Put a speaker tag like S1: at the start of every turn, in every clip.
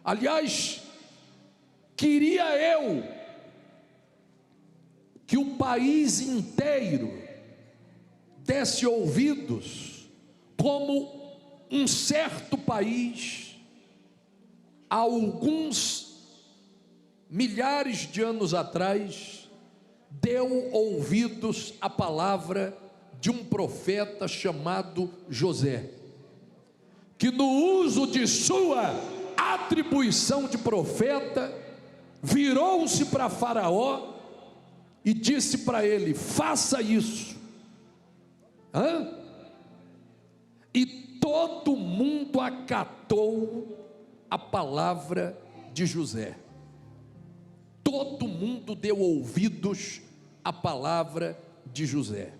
S1: Aliás, queria eu que o país inteiro desse ouvidos, como um certo país, há alguns milhares de anos atrás, deu ouvidos à palavra de um profeta chamado José, que no uso de sua atribuição de profeta, virou-se para Faraó e disse para ele: faça isso. E todo mundo acatou a palavra de José. Todo mundo deu ouvidos à palavra de José.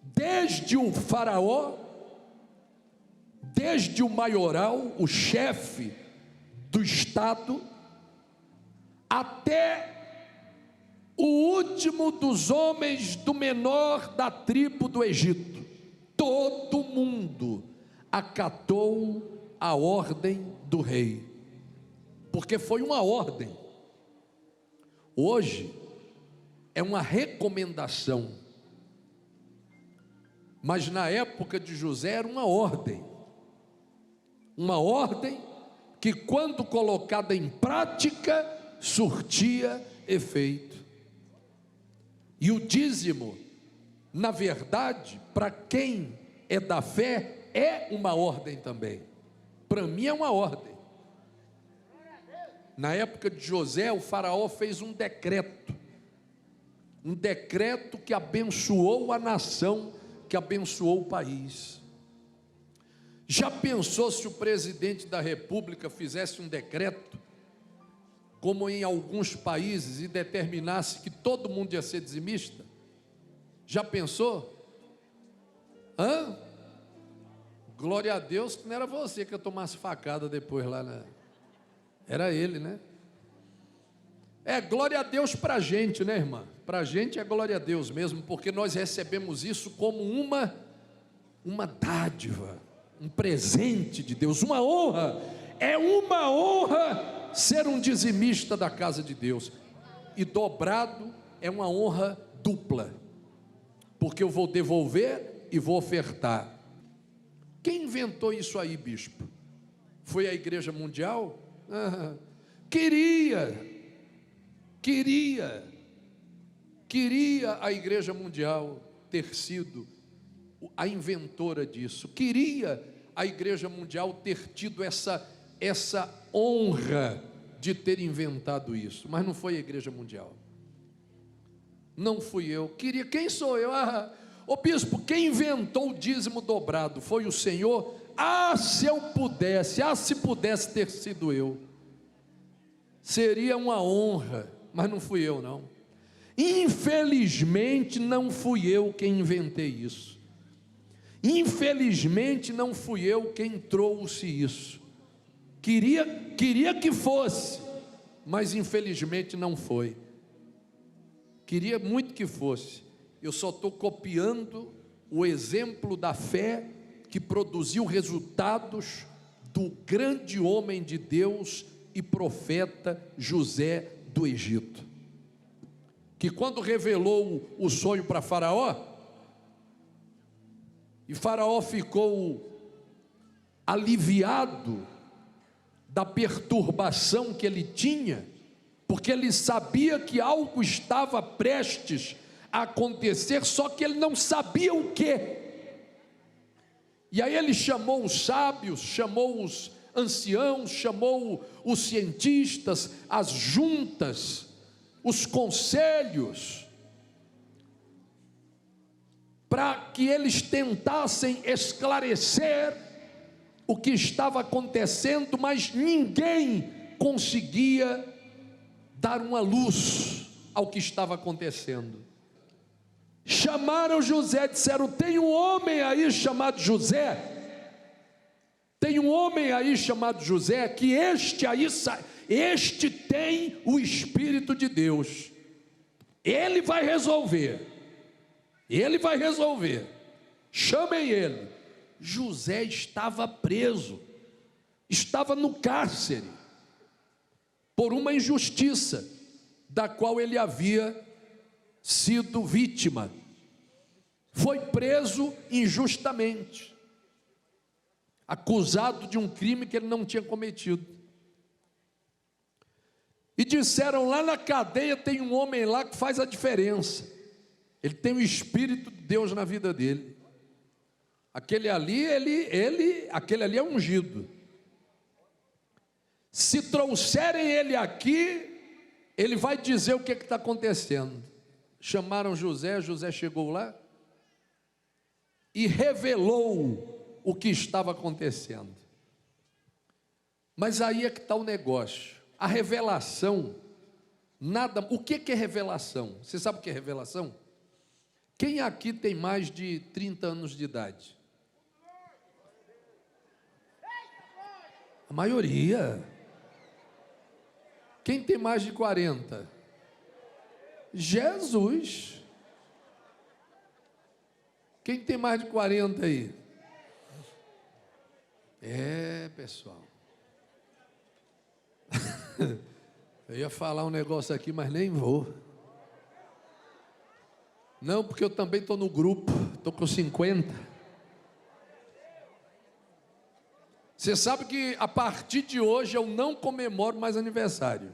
S1: Desde o faraó, desde o maioral, o chefe do estado, até o último dos homens do menor da tribo do Egito, todo mundo acatou a ordem do rei, porque foi uma ordem. Hoje é uma recomendação, mas na época de José era uma ordem que, quando colocada em prática, surtia efeito. E o dízimo, na verdade, para quem é da fé, é uma ordem também. Para mim é uma ordem. Na época de José, o faraó fez um decreto que abençoou a nação, que abençoou o país. Já pensou se o presidente da república fizesse um decreto, como em alguns países, e determinasse que todo mundo ia ser dizimista? Já pensou? Glória a Deus que não era você que ia tomar as facadas depois lá, né? Era ele, né? Glória a Deus para a gente, né, irmã? Para a gente é glória a Deus mesmo, porque nós recebemos isso como uma dádiva, um presente de Deus, uma honra. É uma honra ser um dizimista da casa de Deus, e dobrado é uma honra dupla, porque eu vou devolver e vou ofertar. Quem inventou isso aí, bispo? Foi a Igreja Mundial? Queria a Igreja Mundial ter sido a inventora disso, queria a Igreja Mundial ter tido essa honra de ter inventado isso, mas não foi a Igreja Mundial, não fui eu. Quem sou eu? Ô bispo, quem inventou o dízimo dobrado foi o Senhor? Se pudesse ter sido eu, seria uma honra, mas não fui eu não. Infelizmente não fui eu quem inventei isso, infelizmente não fui eu quem trouxe isso. Queria que fosse, mas infelizmente não foi. Queria muito que fosse. Eu só estou copiando o exemplo da fé que produziu resultados do grande homem de Deus e profeta José do Egito, que quando revelou o sonho para Faraó, e Faraó ficou aliviado da perturbação que ele tinha, porque ele sabia que algo estava prestes a acontecer, só que ele não sabia o que. E aí ele chamou os sábios, chamou os anciãos, chamou os cientistas, as juntas, os conselhos, para que eles tentassem esclarecer o que estava acontecendo, mas ninguém conseguia dar uma luz ao que estava acontecendo. Chamaram José, disseram: tem um homem aí chamado José, que este tem o Espírito de Deus, ele vai resolver, chamem ele. José estava preso, estava no cárcere por uma injustiça da qual ele havia sido vítima. Foi preso injustamente, acusado de um crime que ele não tinha cometido. E disseram: lá na cadeia tem um homem lá que faz a diferença. Ele tem o Espírito de Deus na vida dele. Aquele ali, aquele ali é ungido. Se trouxerem ele aqui, ele vai dizer o que está acontecendo. Chamaram José, José chegou lá e revelou o que estava acontecendo. Mas aí é que está o negócio. A revelação, o que é revelação? Você sabe o que é revelação? Quem aqui tem mais de 30 anos de idade? A maioria. Quem tem mais de 40? Jesus. Quem tem mais de 40 aí? Pessoal. Eu ia falar um negócio aqui, mas nem vou. Não, porque eu também estou no grupo, estou com 50. Você sabe que a partir de hoje eu não comemoro mais aniversário.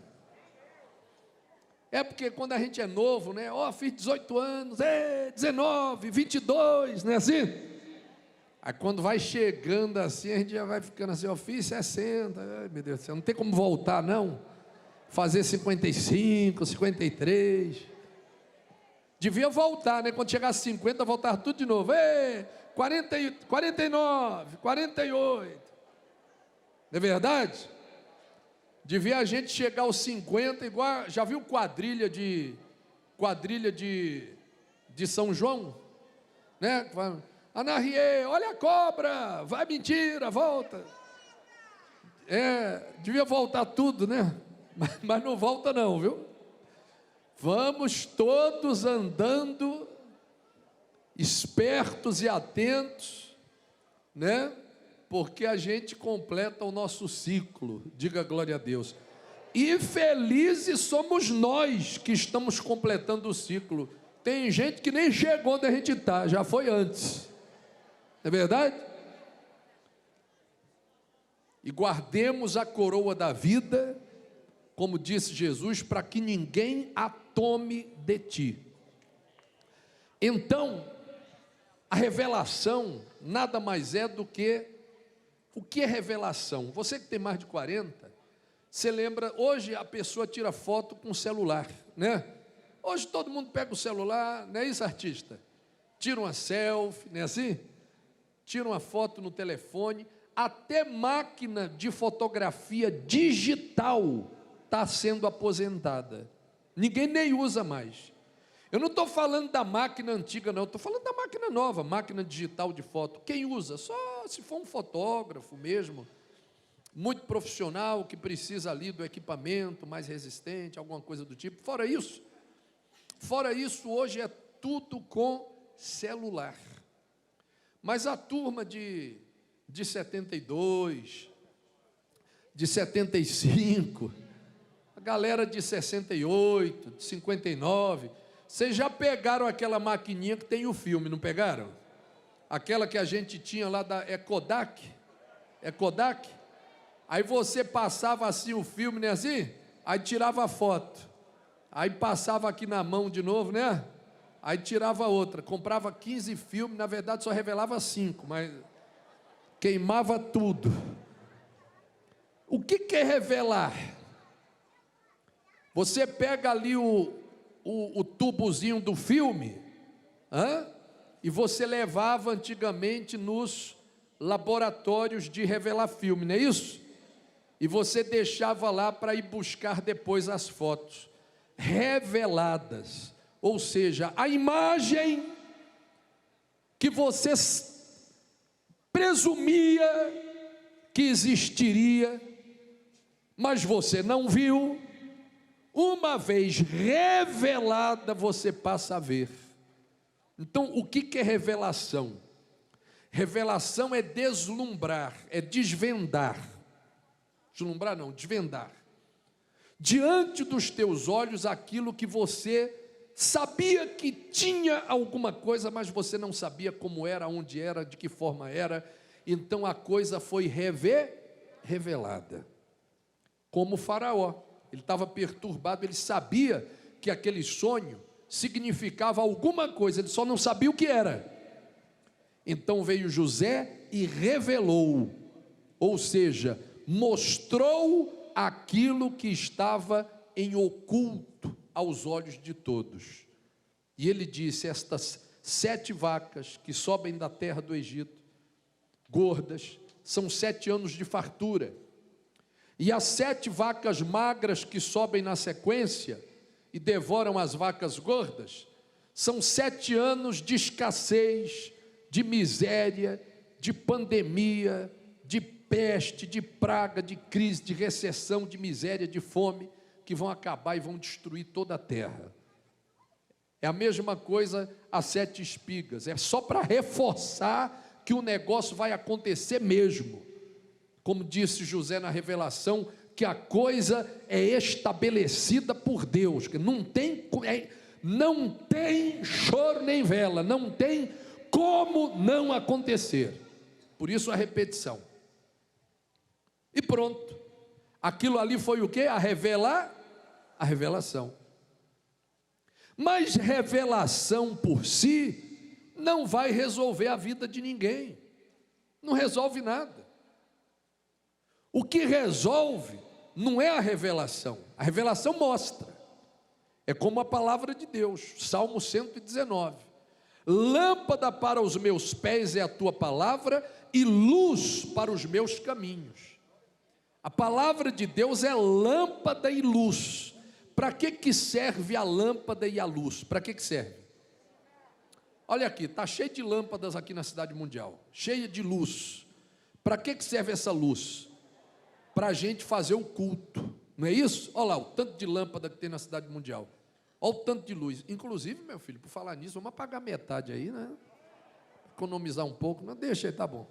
S1: É porque quando a gente é novo, né? Fiz 18 anos, 19, 22, não é assim? Aí quando vai chegando assim, a gente já vai ficando assim, fiz 60, ai meu Deus do céu, não tem como voltar não, fazer 55, 53, devia voltar, né? Quando chegar a 50, voltar tudo de novo, 40, 49, 48, não é verdade? Devia a gente chegar aos 50, igual, já viu quadrilha de São João? Né? Anarriê, olha a cobra, vai mentira, volta. Devia voltar tudo, né? Mas não volta não, viu? Vamos todos andando espertos e atentos, né? Porque a gente completa o nosso ciclo, diga glória a Deus. E felizes somos nós que estamos completando o ciclo. Tem gente que nem chegou onde a gente está, já foi antes. Não é verdade? E guardemos a coroa da vida, como disse Jesus, para que ninguém a tome de ti. Então, a revelação nada mais é do que... O que é revelação? Você que tem mais de 40, você lembra, hoje a pessoa tira foto com o celular, né? Hoje todo mundo pega o celular, não é isso, artista? Tira uma selfie, não é assim? Tira uma foto no telefone, até máquina de fotografia digital está sendo aposentada. Ninguém nem usa mais. Eu não estou falando da máquina antiga, não, estou falando da máquina nova, máquina digital de foto. Quem usa? Só se for um fotógrafo mesmo, muito profissional, que precisa ali do equipamento mais resistente, alguma coisa do tipo. Fora isso, hoje é tudo com celular. Mas a turma de 72, de 75, a galera de 68, de 59, vocês já pegaram aquela maquininha que tem o filme, não pegaram? Aquela que a gente tinha lá da Kodak? É Kodak? Aí você passava assim o filme, né, assim? Aí tirava a foto. Aí passava aqui na mão de novo, né? Aí tirava outra. Comprava 15 filmes, na verdade só revelava 5, mas queimava tudo. O que é revelar? Você pega ali o tubozinho do filme, e você levava antigamente nos laboratórios de revelar filme, não é isso? E você deixava lá para ir buscar depois as fotos reveladas, ou seja, a imagem que você presumia que existiria, mas você não viu. Uma vez revelada, você passa a ver. Então, o que é revelação? Revelação é deslumbrar, é desvendar. deslumbrar não, desvendar. Diante dos teus olhos aquilo que você sabia que tinha alguma coisa, mas você não sabia como era, onde era, de que forma era. Então a coisa foi revelada. Como o Faraó, ele estava perturbado, ele sabia que aquele sonho significava alguma coisa, ele só não sabia o que era. Então veio José e revelou, ou seja, mostrou aquilo que estava em oculto aos olhos de todos. E ele disse: estas 7 vacas que sobem da terra do Egito, gordas, são 7 anos de fartura. E as 7 vacas magras que sobem na sequência e devoram as vacas gordas, são 7 anos de escassez, de miséria, de pandemia, de peste, de praga, de crise, de recessão, de miséria, de fome, que vão acabar e vão destruir toda a terra. É a mesma coisa as 7 espigas, é só para reforçar que o negócio vai acontecer mesmo. Como disse José na revelação, que a coisa é estabelecida por Deus, que não tem choro nem vela, não tem como não acontecer. Por isso a repetição. E pronto. Aquilo ali foi o quê? A revelação. Mas revelação por si não vai resolver a vida de ninguém. Não resolve nada. O que resolve não é a revelação mostra, é como a palavra de Deus, Salmo 119, lâmpada para os meus pés é a tua palavra e luz para os meus caminhos. A palavra de Deus é lâmpada e luz. Para que serve a lâmpada e a luz? Para que serve? Olha aqui, está cheio de lâmpadas aqui na cidade mundial, cheia de luz. Para que serve essa luz? Para a gente fazer o culto, não é isso? Olha lá, o tanto de lâmpada que tem na cidade mundial, olha o tanto de luz. Inclusive, meu filho, por falar nisso, vamos apagar metade aí, né? Economizar um pouco, não deixa aí, tá bom.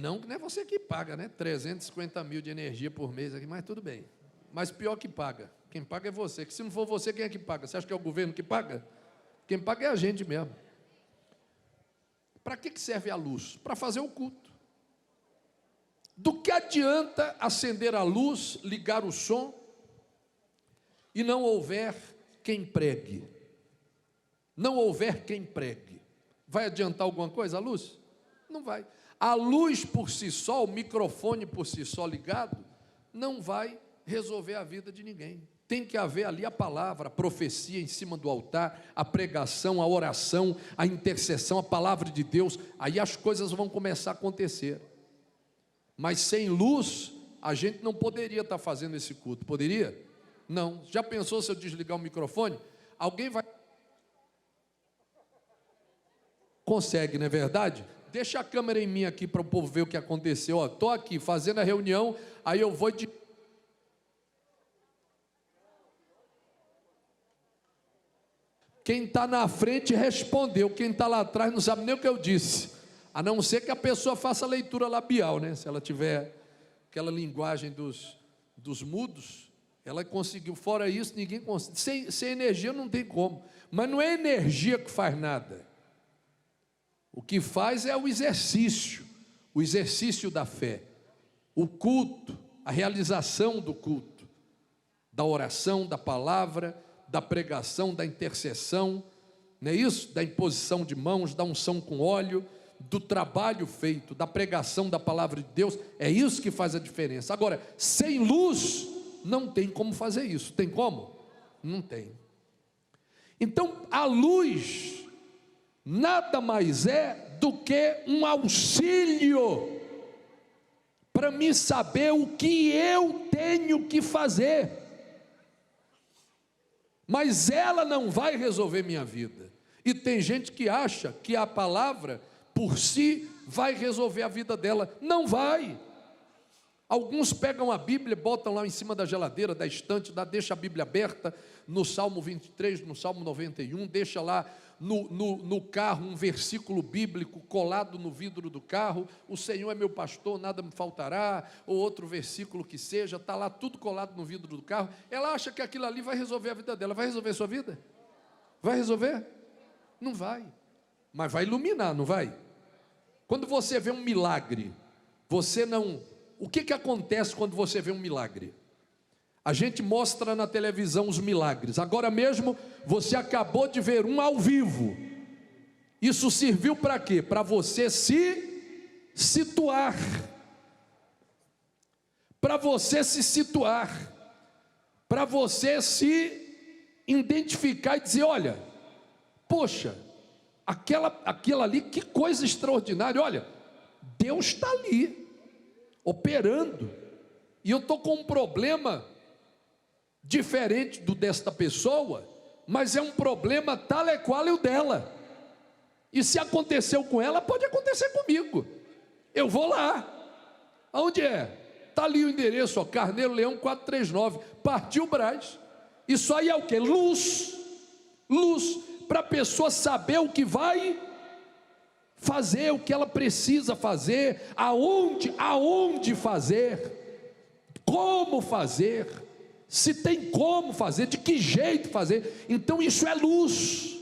S1: Não que não é você que paga, né? 350 mil de energia por mês aqui, mas tudo bem. Mas pior que paga, quem paga é você, que se não for você, quem é que paga? Você acha que é o governo que paga? Quem paga é a gente mesmo. Para que serve a luz? Para fazer o culto. Do que adianta acender a luz, ligar o som, e não houver quem pregue? Não houver quem pregue. Vai adiantar alguma coisa a luz? Não vai. A luz por si só, o microfone por si só ligado, não vai resolver a vida de ninguém. Tem que haver ali a palavra, a profecia em cima do altar, a pregação, a oração, a intercessão, a palavra de Deus. Aí as coisas vão começar a acontecer. Mas sem luz, a gente não poderia estar fazendo esse culto, poderia? Não. Já pensou se eu desligar o microfone? Alguém vai... Consegue, não é verdade? Deixa a câmera em mim aqui para o povo ver o que aconteceu. Estou aqui fazendo a reunião, aí eu vou... Quem está na frente respondeu, quem está lá atrás não sabe nem o que eu disse. A não ser que a pessoa faça leitura labial, né? Se ela tiver aquela linguagem dos mudos, ela conseguiu. Fora isso, ninguém consegue. Sem energia não tem como. Mas não é energia que faz nada. O que faz é o exercício da fé, o culto, a realização do culto, da oração, da palavra, da pregação, da intercessão, não é isso? Da imposição de mãos, da unção com óleo, do trabalho feito, da pregação da palavra de Deus. É isso que faz a diferença. Agora, sem luz não tem como fazer isso. Tem como? Não tem. Então a luz nada mais é do que um auxílio para me saber o que eu tenho que fazer, mas ela não vai resolver minha vida. E tem gente que acha que a palavra por si vai resolver a vida dela. Não vai. Alguns pegam a Bíblia, botam lá em cima da geladeira, da estante, deixa a Bíblia aberta no Salmo 23, no Salmo 91, deixa lá no carro um versículo bíblico colado no vidro do carro, o Senhor é meu pastor, nada me faltará, ou outro versículo que seja, está lá tudo colado no vidro do carro, ela acha que aquilo ali vai resolver a vida dela. Vai resolver a sua vida? Vai resolver? Não vai, mas vai iluminar, não vai? Quando você vê um milagre, você não... O que acontece quando você vê um milagre? A gente mostra na televisão os milagres. Agora mesmo, você acabou de ver um ao vivo. Isso serviu para quê? Para você se situar. Para você se situar. Para você se identificar e dizer, olha, poxa, aquela ali, que coisa extraordinária. Olha, Deus está ali, operando. E eu estou com um problema diferente do desta pessoa, mas é um problema tal e qual é o dela, e se aconteceu com ela, pode acontecer comigo. Eu vou lá. Aonde é? Está ali o endereço, ó, Carneiro Leão 439, Partiu Brás. Isso aí é o que? Luz, para a pessoa saber o que vai fazer, o que ela precisa fazer, aonde fazer, como fazer, se tem como fazer, de que jeito fazer. Então isso é luz.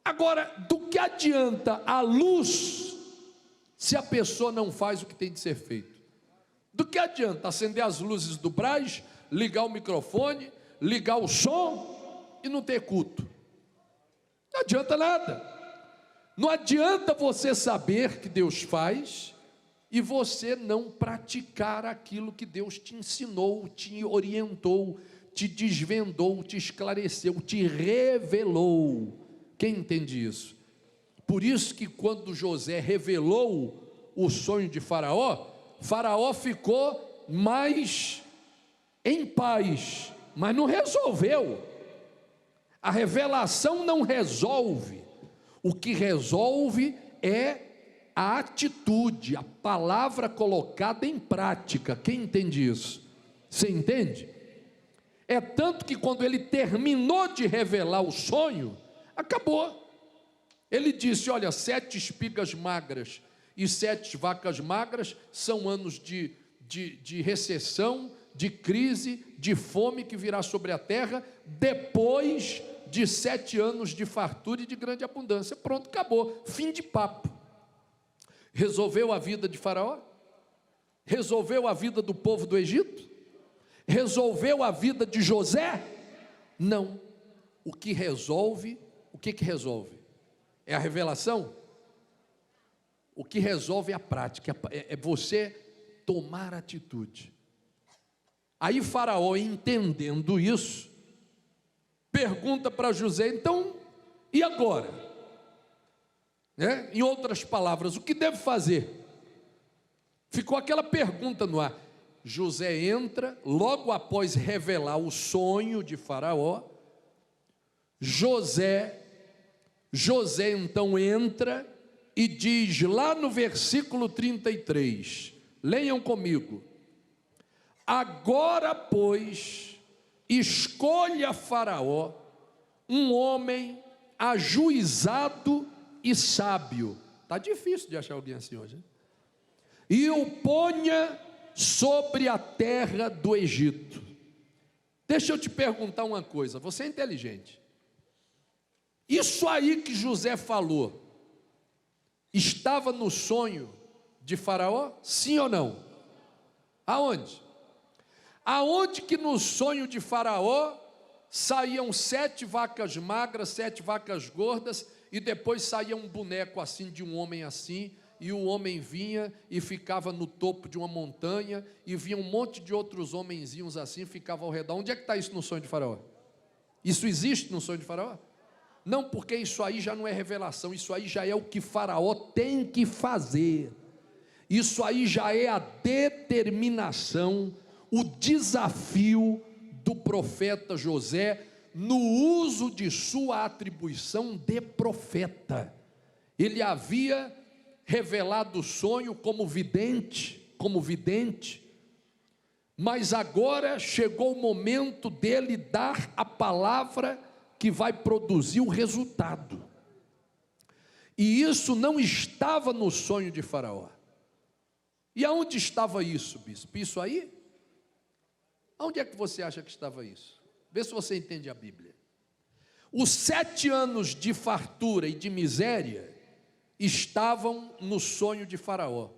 S1: Agora, do que adianta a luz se a pessoa não faz o que tem de ser feito? Do que adianta acender as luzes do Brás, ligar o microfone, ligar o som e não ter culto? Não adianta nada. Não adianta você saber que Deus faz e você não praticar aquilo que Deus te ensinou, te orientou, te desvendou, te esclareceu, te revelou. Quem entende isso? Por isso que quando José revelou o sonho de Faraó, Faraó ficou mais em paz, mas não resolveu. A revelação não resolve. O que resolve é a atitude, a palavra colocada em prática. Quem entende isso? Você entende? É tanto que quando ele terminou de revelar o sonho, acabou. Ele disse, olha, 7 espigas magras e 7 vacas magras são anos de recessão, de crise, de fome que virá sobre a terra, depois de 7 anos de fartura e de grande abundância. Pronto, acabou, fim de papo. Resolveu a vida de Faraó? Resolveu a vida do povo do Egito? Resolveu a vida de José? Não. O que resolve, o que resolve? É a revelação? O que resolve é a prática, é você tomar atitude. Aí Faraó, entendendo isso, pergunta para José, então, e agora? Em outras palavras, o que deve fazer? Ficou aquela pergunta no ar. José entra, logo após revelar o sonho de Faraó, José então entra e diz lá no versículo 33, leiam comigo, agora pois, escolha Faraó um homem ajuizado e sábio. Está difícil de achar alguém assim hoje, hein? E o ponha sobre a terra do Egito. Deixa eu te perguntar uma coisa, você é inteligente. Isso aí que José falou, estava no sonho de Faraó? Sim ou não? Aonde? Aonde que no sonho de Faraó saíam 7 vacas magras, 7 vacas gordas, e depois saía um boneco assim, de um homem assim, e o homem vinha e ficava no topo de uma montanha, e vinha um monte de outros homenzinhos assim, ficava ao redor. Onde é que está isso no sonho de Faraó? Isso existe no sonho de Faraó? Não, porque isso aí já não é revelação, isso aí já é o que Faraó tem que fazer, isso aí já é a determinação, o desafio do profeta José, no uso de sua atribuição de profeta. Ele havia revelado o sonho como vidente, mas agora chegou o momento dele dar a palavra que vai produzir o resultado. E isso não estava no sonho de Faraó. E aonde estava isso, bispo? Isso aí? Aonde é que você acha que estava isso? Vê se você entende a Bíblia. Os 7 anos de fartura e de miséria estavam no sonho de Faraó.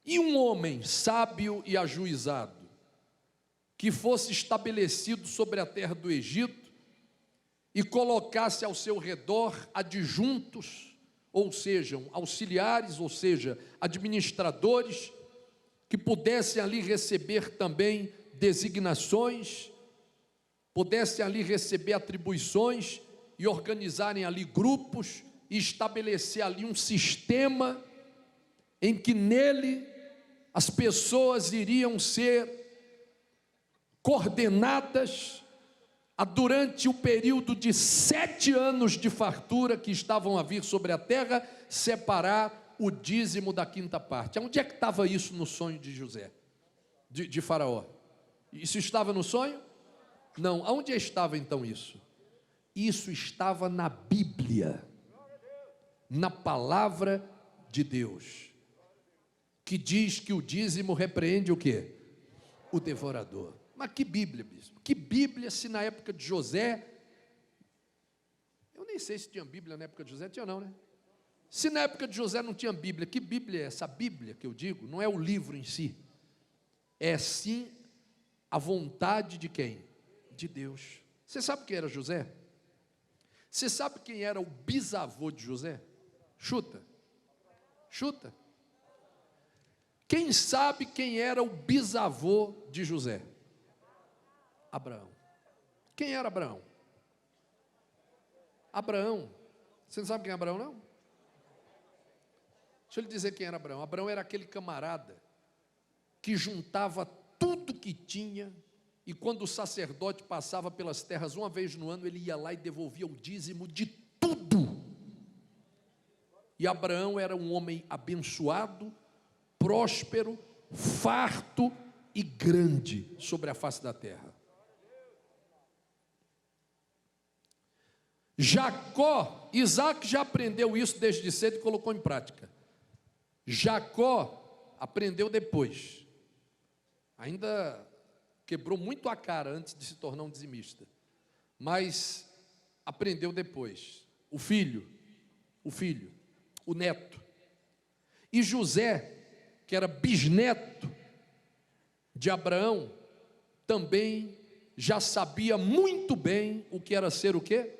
S1: E um homem sábio e ajuizado, que fosse estabelecido sobre a terra do Egito e colocasse ao seu redor adjuntos, ou sejam, auxiliares, ou seja, administradores, que pudessem ali receber também designações, pudessem ali receber atribuições e organizarem ali grupos e estabelecer ali um sistema em que nele as pessoas iriam ser coordenadas durante o período de 7 anos de fartura que estavam a vir sobre a terra, separar o dízimo da 5ª parte. Onde é que estava isso no sonho de José, de Faraó? Isso estava no sonho? Não. Aonde estava então isso? Isso estava na Bíblia, na palavra de Deus, que diz que o dízimo repreende o quê? O devorador. Mas que Bíblia, bispo? Que Bíblia, se na época de José, eu nem sei se tinha Bíblia na época de José, tinha não, né? Se na época de José não tinha Bíblia, que Bíblia é essa? Bíblia que eu digo, não é o livro em si, é sim a vontade de quem? De Deus. Você sabe quem era José? Você sabe quem era o bisavô de José? Chuta. Chuta. Quem sabe quem era o bisavô de José? Abraão. Quem era Abraão? Abraão. Você não sabe quem é Abraão, não? Deixa eu lhe dizer quem era Abraão. Abraão era aquele camarada que juntava tudo que tinha, e quando o sacerdote passava pelas terras uma vez no ano, ele ia lá e devolvia o dízimo de tudo. E Abraão era um homem abençoado, próspero, farto e grande sobre a face da terra. Jacó, Isaac já aprendeu isso desde cedo e colocou em prática. Jacó aprendeu depois. Ainda quebrou muito a cara antes de se tornar um dizimista, mas aprendeu depois. O filho, o neto. E José, que era bisneto de Abraão, também já sabia muito bem o que era ser o quê?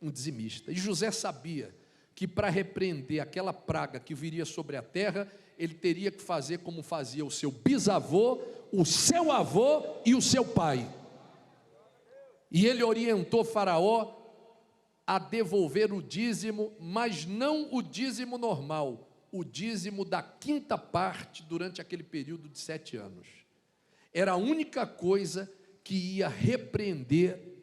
S1: Um dizimista. E José sabia que para repreender aquela praga que viria sobre a terra, ele teria que fazer como fazia o seu bisavô, o seu avô e o seu pai. E ele orientou Faraó a devolver o dízimo, mas não o dízimo normal, o dízimo da 5ª parte durante aquele período de 7 anos. Era a única coisa que ia repreender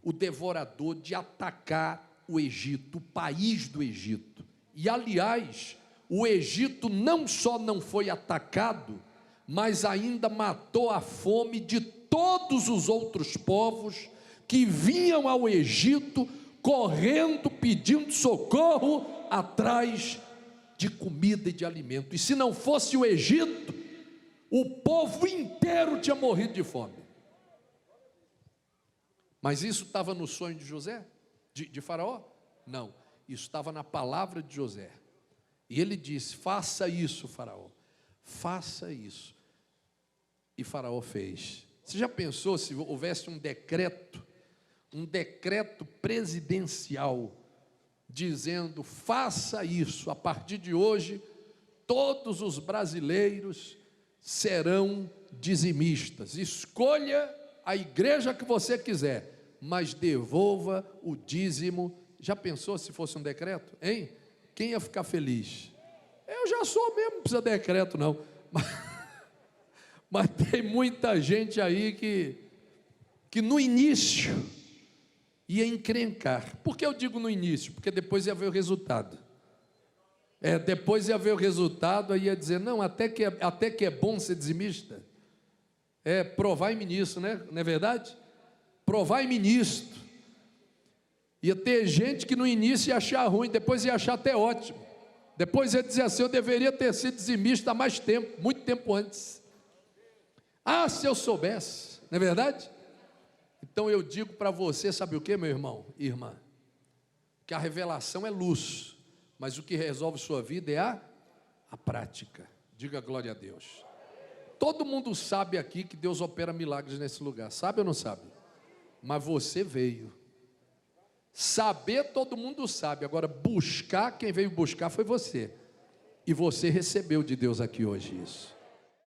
S1: o devorador de atacar o Egito, o país do Egito. E aliás, o Egito não só não foi atacado, mas ainda matou a fome de todos os outros povos que vinham ao Egito correndo, pedindo socorro atrás de comida e de alimento. E se não fosse o Egito, o povo inteiro tinha morrido de fome. Mas isso estava no sonho de José? De Faraó? Não, isso estava na palavra de José. E ele disse: faça isso, Faraó, faça isso. E Faraó fez. Você já pensou se houvesse um decreto presidencial, dizendo: faça isso, a partir de hoje, todos os brasileiros serão dizimistas, escolha a igreja que você quiser, mas devolva o dízimo. Já pensou se fosse um decreto, hein? Quem ia ficar feliz? Eu já sou mesmo, não precisa de decreto não, mas tem muita gente aí que no início ia encrencar. Por que eu digo no início? Porque depois ia ver o resultado. Depois ia ver o resultado, aí ia dizer: não, até que é bom ser dizimista. Provai-me nisso, né? Não é verdade? Provai-me nisto. Ia ter gente que no início ia achar ruim, depois ia achar até ótimo. Depois ia dizer assim: eu deveria ter sido dizimista há mais tempo, muito tempo antes. Ah, se eu soubesse, não é verdade? Então eu digo para você, sabe o que, meu irmão e irmã? Que a revelação é luz, mas o que resolve sua vida é a prática. Diga glória a Deus. Todo mundo sabe aqui que Deus opera milagres nesse lugar, sabe ou não sabe? Mas você veio. Saber todo mundo sabe, agora buscar, quem veio buscar foi você. E você recebeu de Deus aqui hoje isso.